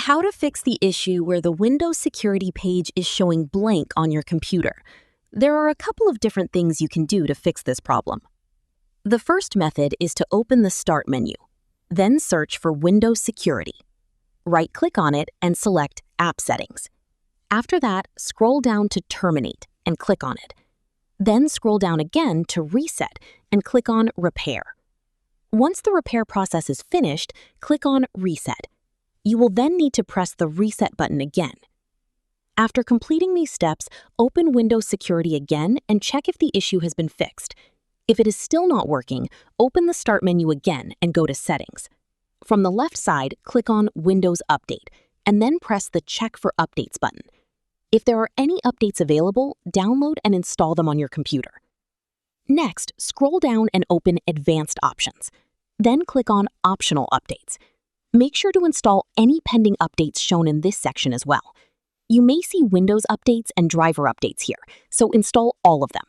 How to fix the issue where the Windows security page is showing blank on your computer. There are a couple of different things you can do to fix this problem. The first method is to open the Start menu, then search for Windows Security. Right-click on it and select App Settings. After that, scroll down to Terminate and click on it. Then scroll down again to Reset and click on Repair. Once the repair process is finished, click on Reset. You will then need to press the Reset button again. After completing these steps, open Windows Security again and check if the issue has been fixed. If it is still not working, open the Start menu again and go to Settings. From the left side, click on Windows Update, and then press the Check for Updates button. If there are any updates available, download and install them on your computer. Next, scroll down and open Advanced Options. Then click on Optional Updates. Make sure to install any pending updates shown in this section as well. You may see Windows updates and driver updates here, so install all of them.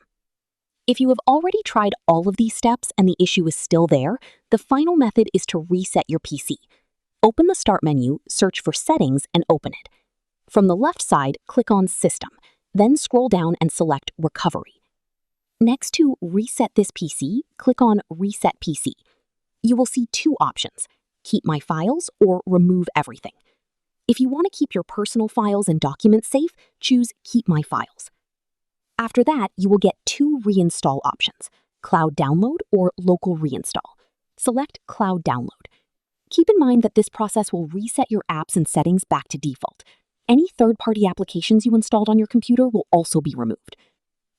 If you have already tried all of these steps and the issue is still there, the final method is to reset your PC. Open the Start menu, search for Settings, and open it. From the left side, click on System, then scroll down and select Recovery. Next to Reset this PC, click on Reset PC. You will see two options: Keep My Files or Remove Everything. If you want to keep your personal files and documents safe, choose Keep My Files. After that, you will get two reinstall options: Cloud Download or Local Reinstall. Select Cloud Download. Keep in mind that this process will reset your apps and settings back to default. Any third-party applications you installed on your computer will also be removed.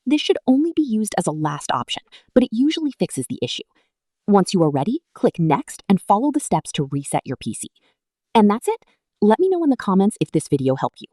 This should only be used as a last option, but it usually fixes the issue. Once you are ready, click Next and follow the steps to reset your PC. And that's it. Let me know in the comments if this video helped you.